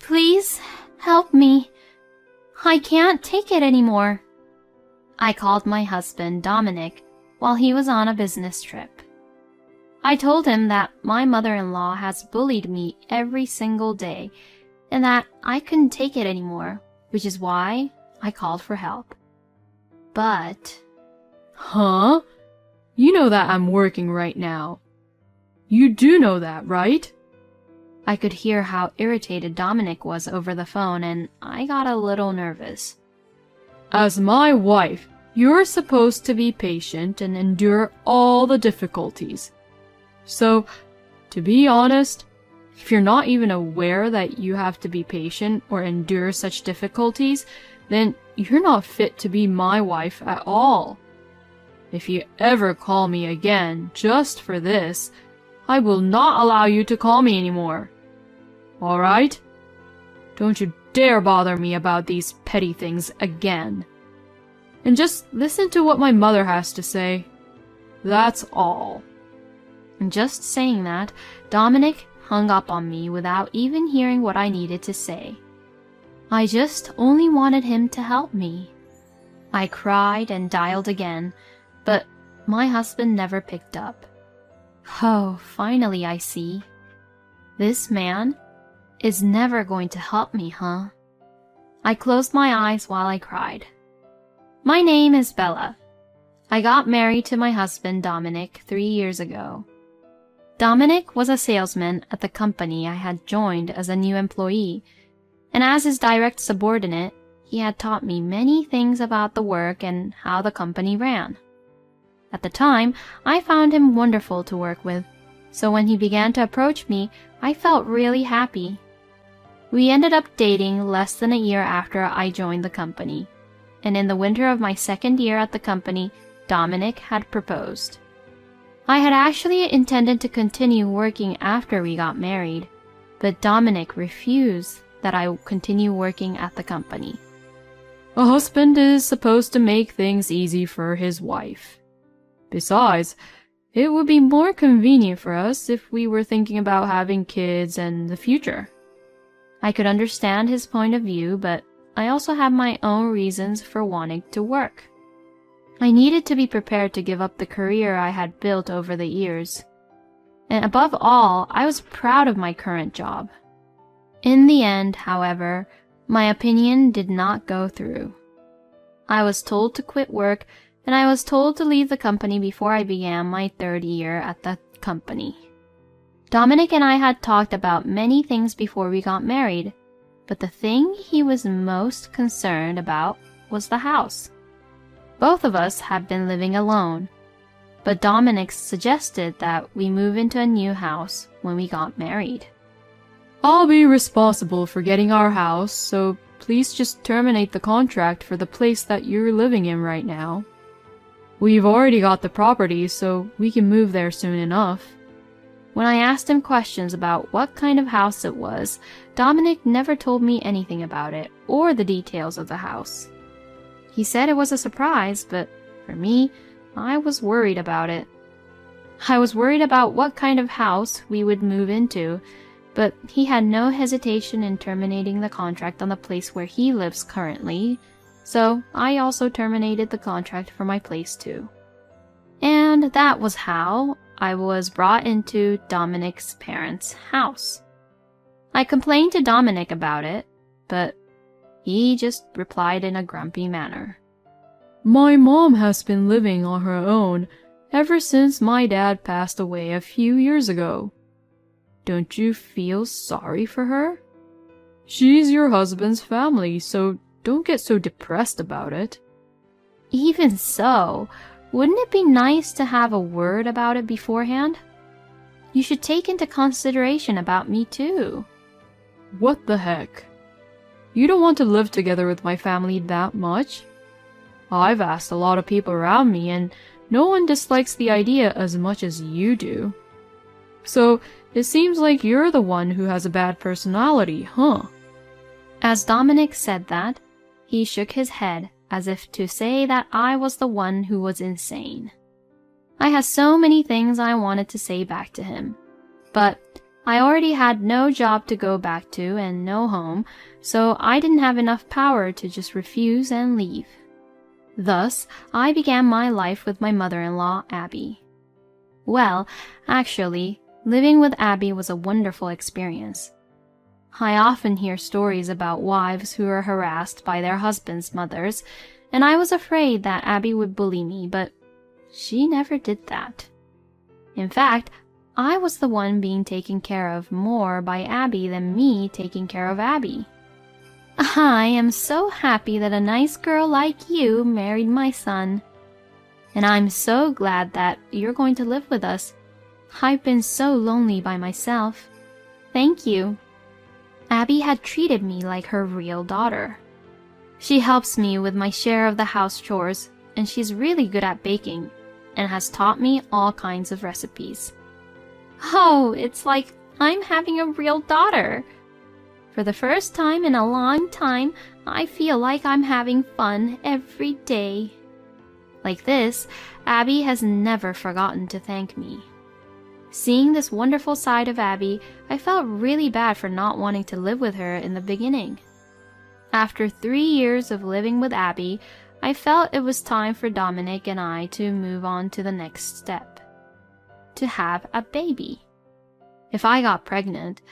Please, help me. I can't take it anymore. I called my husband, Dominic, while he was on a business trip. I told him that my mother-in-law has bullied me every single day and that I couldn't take it anymore, which is why I called for help. But... Huh? You know that I'm working right now. You do know that, right? I could hear how irritated Dominic was over the phone, and I got a little nervous. As my wife, you're supposed to be patient and endure all the difficulties. So, to be honest, if you're not even aware that you have to be patient or endure such difficulties, then you're not fit to be my wife at all. If you ever call me again just for this, I will not allow you to call me anymore. All right? Don't you dare bother me about these petty things again. And just listen to what my mother has to say. That's all. And just saying that, Dominic hung up on me without even hearing what I needed to say. I just only wanted him to help me. I cried and dialed again, but my husband never picked up. Oh, finally I see. This man is never going to help me, huh? I closed my eyes while I cried. My name is Bella. I got married to my husband Dominic 3 years ago. Dominic was a salesman at the company I had joined as a new employee, and as his direct subordinate, he had taught me many things about the work and how the company ran. At the time, I found him wonderful to work with, so when he began to approach me, I felt really happy. We ended up dating less than a year after I joined the company, and in the winter of my second year at the company, Dominic had proposed. I had actually intended to continue working after we got married, but Dominic refused that I continue working at the company. A husband is supposed to make things easy for his wife. Besides, it would be more convenient for us if we were thinking about having kids and the future. I could understand his point of view, but I also had my own reasons for wanting to work. I needed to be prepared to give up the career I had built over the years. And above all, I was proud of my current job. In the end, however, my opinion did not go through. I was told to quit work, and I was told to leave the company before I began my 3rd year at the company. Dominic and I had talked about many things before we got married, but the thing he was most concerned about was the house. Both of us had been living alone, but Dominic suggested that we move into a new house when we got married. I'll be responsible for getting our house, so please just terminate the contract for the place that you're living in right now. We've already got the property, so we can move there soon enough. When I asked him questions about what kind of house it was, Dominic never told me anything about it or the details of the house. He said it was a surprise, but for me, I was worried about it. I was worried about what kind of house we would move into, but he had no hesitation in terminating the contract on the place where he lives currently, so I also terminated the contract for my place too. And that was how I was brought into Dominic's parents' house. I complained to Dominic about it, but he just replied in a grumpy manner. My mom has been living on her own ever since my dad passed away a few years ago. Don't you feel sorry for her? She's your husband's family, so don't get so depressed about it. Even so, wouldn't it be nice to have a word about it beforehand? You should take into consideration about me too. What the heck? You don't want to live together with my family that much? I've asked a lot of people around me, and no one dislikes the idea as much as you do. So, it seems like you're the one who has a bad personality, huh? As Dominic said that, he shook his head as if to say that I was the one who was insane. I had so many things I wanted to say back to him, but I already had no job to go back to and no home, so I didn't have enough power to just refuse and leave. Thus, I began my life with my mother-in-law, Abby. Well, actually, living with Abby was a wonderful experience. I often hear stories about wives who are harassed by their husbands' mothers, and I was afraid that Abby would bully me, but she never did that. In fact, I was the one being taken care of more by Abby than me taking care of Abby. I am so happy that a nice girl like you married my son. And I'm so glad that you're going to live with us. I've been so lonely by myself. Thank you. Abby had treated me like her real daughter. She helps me with my share of the house chores, and she's really good at baking, and has taught me all kinds of recipes. Oh, it's like I'm having a real daughter. For the first time in a long time, I feel like I'm having fun every day. Like this, Abby has never forgotten to thank me. Seeing this wonderful side of Abby, I felt really bad for not wanting to live with her in the beginning. After 3 years of living with Abby, I felt it was time for Dominic and I to move on to the next step. To have a baby. If I got pregnant,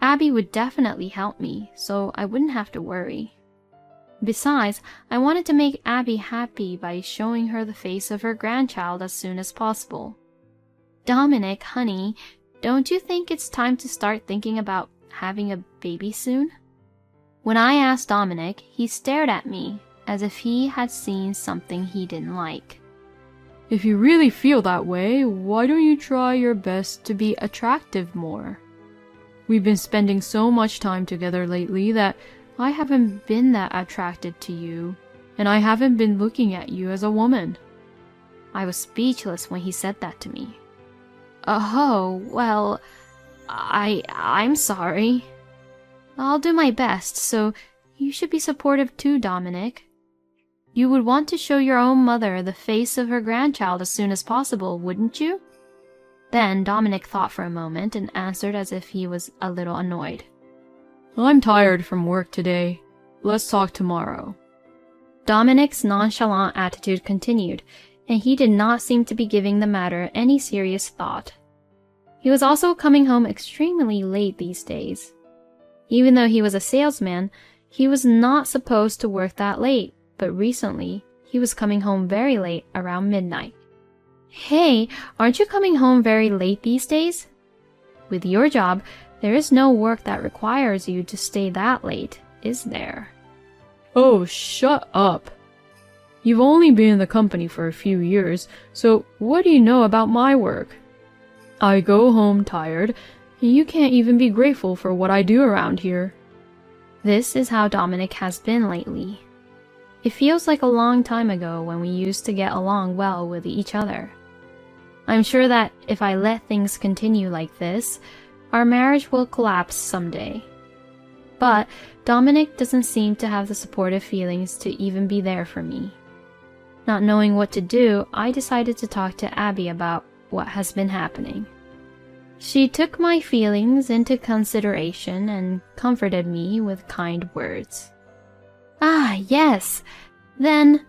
Abby would definitely help me, so I wouldn't have to worry. Besides, I wanted to make Abby happy by showing her the face of her grandchild as soon as possible. Dominic, honey, don't you think it's time to start thinking about having a baby soon? When I asked Dominic, he stared at me as if he had seen something he didn't like. If you really feel that way, why don't you try your best to be attractive more? We've been spending so much time together lately that I haven't been that attracted to you, and I haven't been looking at you as a woman. I was speechless when he said that to me. Oh, well, I'm sorry. I'll do my best, so you should be supportive too, Dominic. You would want to show your own mother the face of her grandchild as soon as possible, wouldn't you? Then Dominic thought for a moment and answered as if he was a little annoyed. I'm tired from work today. Let's talk tomorrow. Dominic's nonchalant attitude continued, and he did not seem to be giving the matter any serious thought. He was also coming home extremely late these days. Even though he was a salesman, he was not supposed to work that late, but recently he was coming home very late, around midnight. Hey, aren't you coming home very late these days? With your job, there is no work that requires you to stay that late, is there? Oh, shut up. You've only been in the company for a few years, so what do you know about my work? I go home tired, and you can't even be grateful for what I do around here. This is how Dominic has been lately. It feels like a long time ago when we used to get along well with each other. I'm sure that if I let things continue like this, our marriage will collapse someday. But Dominic doesn't seem to have the supportive feelings to even be there for me. Not knowing what to do, I decided to talk to Abby about what has been happening. She took my feelings into consideration and comforted me with kind words. Ah, yes. Then,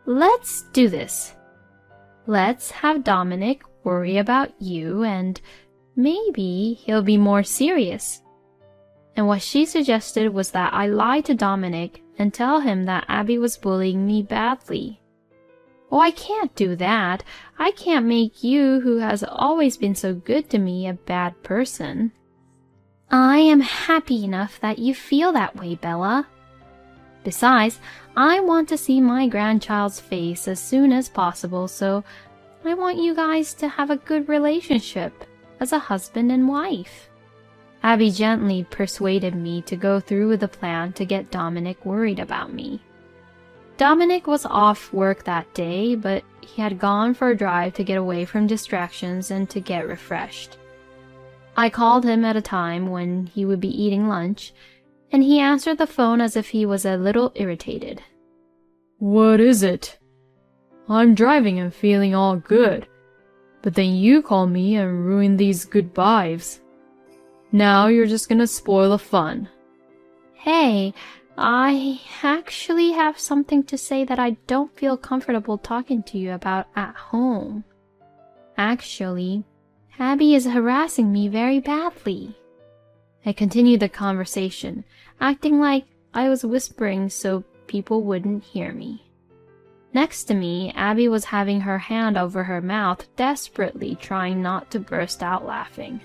let's do this. Let's have Dominic worry about you, and maybe he'll be more serious. And what she suggested was that I lie to Dominic and tell him that Abby was bullying me badly. Oh, I can't do that. I can't make you, who has always been so good to me, a bad person. I am happy enough that you feel that way, Bella. Besides, I want to see my grandchild's face as soon as possible, so I want you guys to have a good relationship as a husband and wife. Abby gently persuaded me to go through with the plan to get Dominic worried about me. Dominic was off work that day, but he had gone for a drive to get away from distractions and to get refreshed. I called him at a time when he would be eating lunch, and he answered the phone as if he was a little irritated. What is it? I'm driving and feeling all good, but then you call me and ruin these good vibes. Now you're just gonna spoil the fun. Hey, I actually have something to say that I don't feel comfortable talking to you about at home. Actually, Abby is harassing me very badly. I continued the conversation, acting like I was whispering so people wouldn't hear me. Next to me, Abby was having her hand over her mouth, desperately trying not to burst out laughing.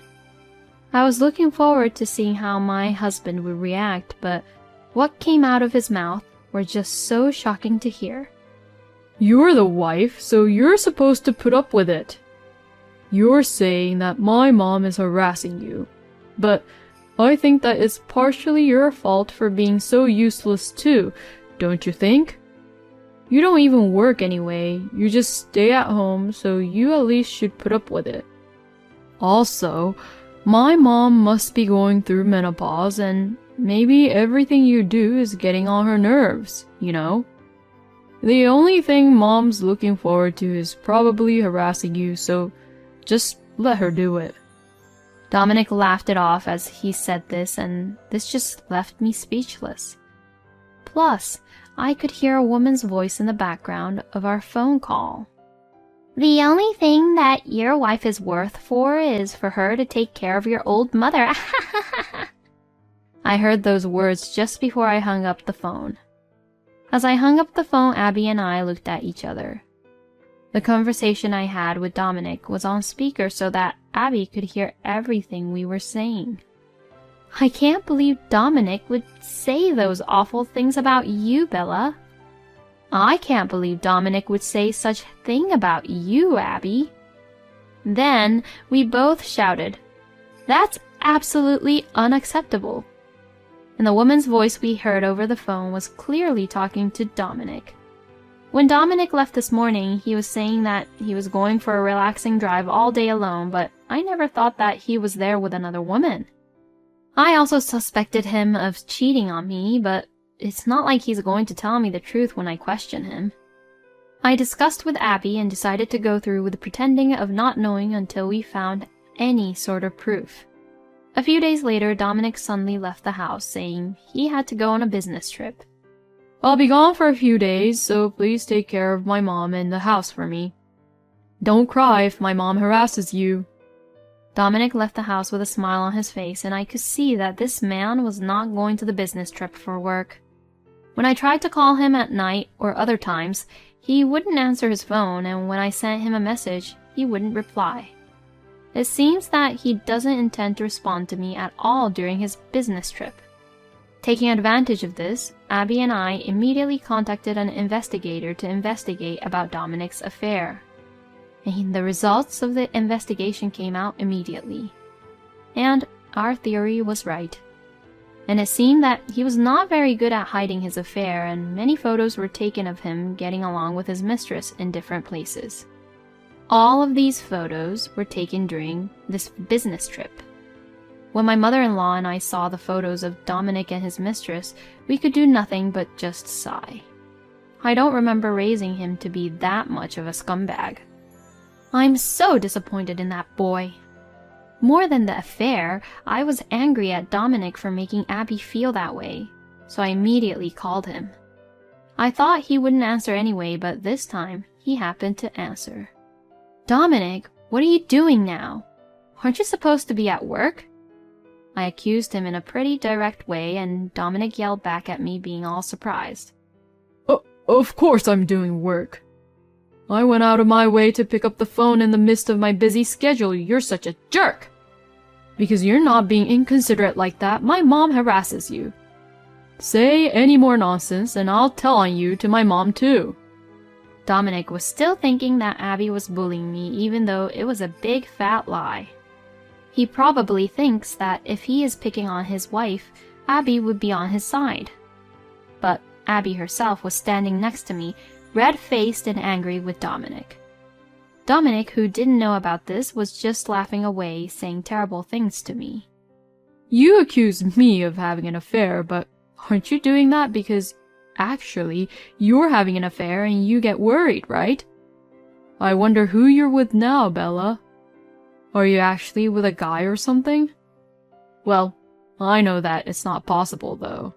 I was looking forward to seeing how my husband would react, but what came out of his mouth were just so shocking to hear. You're the wife, so you're supposed to put up with it. You're saying that my mom is harassing you, but I think that it's partially your fault for being so useless too, don't you think? You don't even work anyway, you just stay at home, so you at least should put up with it. Also, my mom must be going through menopause, and maybe everything you do is getting on her nerves, you know? The only thing mom's looking forward to is probably harassing you, so just let her do it. Dominic laughed it off as he said this, and this just left me speechless. Plus, I could hear a woman's voice in the background of our phone call. The only thing that your wife is worth for is for her to take care of your old mother. I heard those words just before I hung up the phone. As I hung up the phone, Abby and I looked at each other. The conversation I had with Dominic was on speaker so that Abby could hear everything we were saying. I can't believe Dominic would say those awful things about you, Bella. I can't believe Dominic would say such a thing about you, Abby. Then we both shouted, "That's absolutely unacceptable." And the woman's voice we heard over the phone was clearly talking to Dominic. When Dominic left this morning, he was saying that he was going for a relaxing drive all day alone, but I never thought that he was there with another woman. I also suspected him of cheating on me, but it's not like he's going to tell me the truth when I question him. I discussed with Abby and decided to go through with pretending of not knowing until we found any sort of proof. A few days later, Dominic suddenly left the house, saying he had to go on a business trip. I'll be gone for a few days, so please take care of my mom and the house for me. Don't cry if my mom harasses you. Dominic left the house with a smile on his face, and I could see that this man was not going to the business trip for work. When I tried to call him at night or other times, he wouldn't answer his phone, and when I sent him a message, he wouldn't reply. It seems that he doesn't intend to respond to me at all during his business trip. Taking advantage of this, Abby and I immediately contacted an investigator to investigate about Dominic's affair. And the results of the investigation came out immediately. And our theory was right. And it seemed that he was not very good at hiding his affair, and many photos were taken of him getting along with his mistress in different places. All of these photos were taken during this business trip. When my mother-in-law and I saw the photos of Dominic and his mistress, we could do nothing but just sigh. I don't remember raising him to be that much of a scumbag. I'm so disappointed in that boy. More than the affair, I was angry at Dominic for making Abby feel that way, so I immediately called him. I thought he wouldn't answer anyway, but this time he happened to answer. Dominic, what are you doing now? Aren't you supposed to be at work? I accused him in a pretty direct way, and Dominic yelled back at me, being all surprised. Of course I'm doing work. I went out of my way to pick up the phone in the midst of my busy schedule. You're such a jerk! Because you're not being inconsiderate like that, my mom harasses you. Say any more nonsense, and I'll tell on you to my mom too. Dominic was still thinking that Abby was bullying me, even though it was a big fat lie. He probably thinks that if he is picking on his wife, Abby would be on his side. But Abby herself was standing next to me, red-faced and angry with Dominic. Dominic, who didn't know about this, was just laughing away, saying terrible things to me. You accuse me of having an affair, but aren't you doing that because actually you're having an affair and you get worried, right? I wonder who you're with now, Bella. Are you actually with a guy or something? Well, I know that it's not possible, though.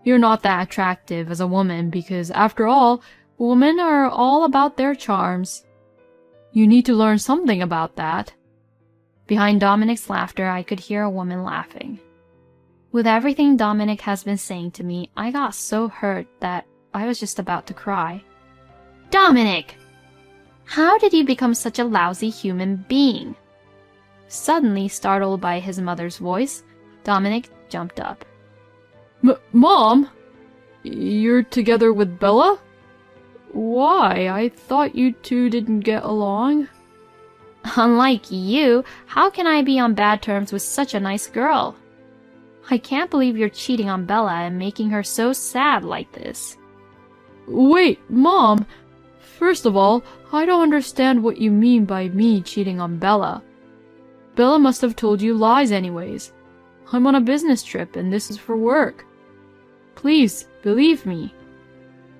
You're not that attractive as a woman because, after all, women are all about their charms. You need to learn something about that. Behind Dominic's laughter, I could hear a woman laughing. With everything Dominic has been saying to me, I got so hurt that I was just about to cry. Dominic! How did you become such a lousy human being? Suddenly startled by his mother's voice, Dominic jumped up. Mom? You're together with Bella? Why? I thought you two didn't get along. Unlike you, how can I be on bad terms with such a nice girl? I can't believe you're cheating on Bella and making her so sad like this. Wait, Mom! First of all, I don't understand what you mean by me cheating on Bella. Bella must have told you lies anyways. I'm on a business trip and this is for work. Please, believe me.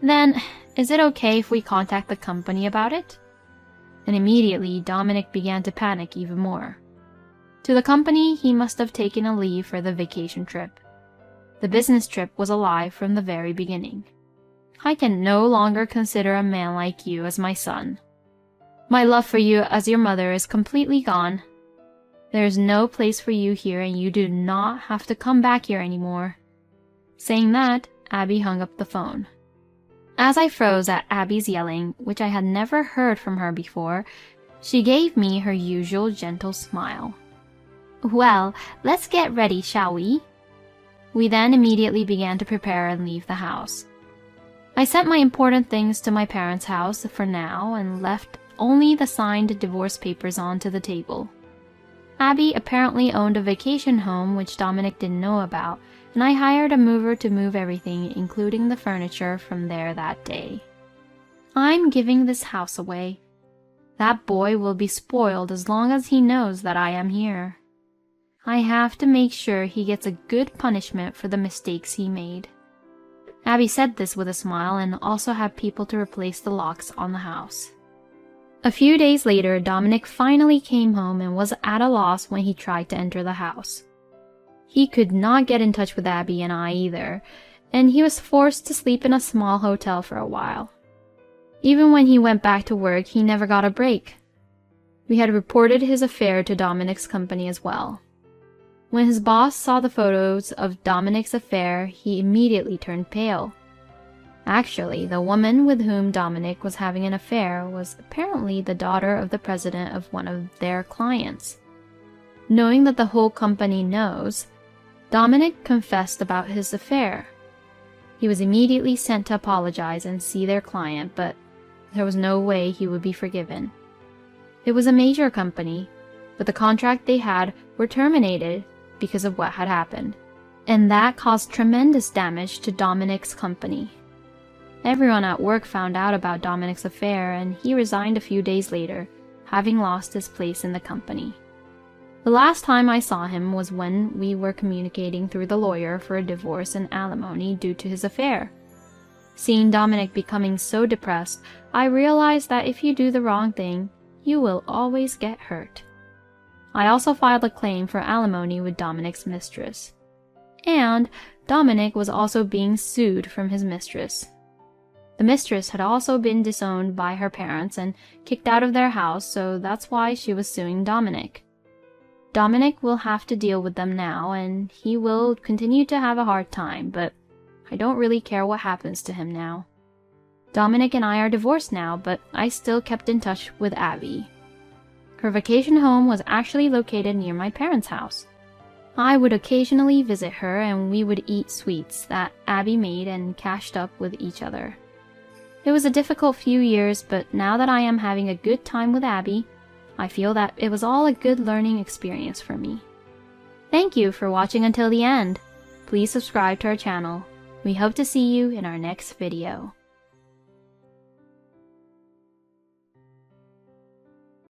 Then, is it okay if we contact the company about it? And immediately, Dominic began to panic even more. To the company, he must have taken a leave for the vacation trip. The business trip was a lie from the very beginning. I can no longer consider a man like you as my son. My love for you as your mother is completely gone. There is no place for you here and you do not have to come back here anymore. Saying that, Abby hung up the phone. As I froze at Abby's yelling, which I had never heard from her before, she gave me her usual gentle smile. Well, let's get ready, shall we? We then immediately began to prepare and leave the house. I sent my important things to my parents' house for now and left only the signed divorce papers onto the table. Abby apparently owned a vacation home which Dominic didn't know about, and I hired a mover to move everything, including the furniture, from there that day. I'm giving this house away. That boy will be spoiled as long as he knows that I am here. I have to make sure he gets a good punishment for the mistakes he made. Abby said this with a smile and also had people to replace the locks on the house. A few days later, Dominic finally came home and was at a loss when he tried to enter the house. He could not get in touch with Abby and I either, and he was forced to sleep in a small hotel for a while. Even when he went back to work, he never got a break. We had reported his affair to Dominic's company as well. When his boss saw the photos of Dominic's affair, he immediately turned pale. Actually, the woman with whom Dominic was having an affair was apparently the daughter of the president of one of their clients. Knowing that the whole company knows, Dominic confessed about his affair. He was immediately sent to apologize and see their client, but there was no way he would be forgiven. It was a major company, but the contract they had were terminated because of what had happened, and that caused tremendous damage to Dominic's company. Everyone at work found out about Dominic's affair, and he resigned a few days later, having lost his place in the company. The last time I saw him was when we were communicating through the lawyer for a divorce and alimony due to his affair. Seeing Dominic becoming so depressed, I realized that if you do the wrong thing, you will always get hurt. I also filed a claim for alimony with Dominic's mistress. And Dominic was also being sued from his mistress. The mistress had also been disowned by her parents and kicked out of their house, so that's why she was suing Dominic. Dominic will have to deal with them now, and he will continue to have a hard time, but I don't really care what happens to him now. Dominic and I are divorced now, but I still kept in touch with Abby. Her vacation home was actually located near my parents' house. I would occasionally visit her and we would eat sweets that Abby made and cashed up with each other. It was a difficult few years, but now that I am having a good time with Abby, I feel that it was all a good learning experience for me. Thank you for watching until the end. Please subscribe to our channel. We hope to see you in our next video.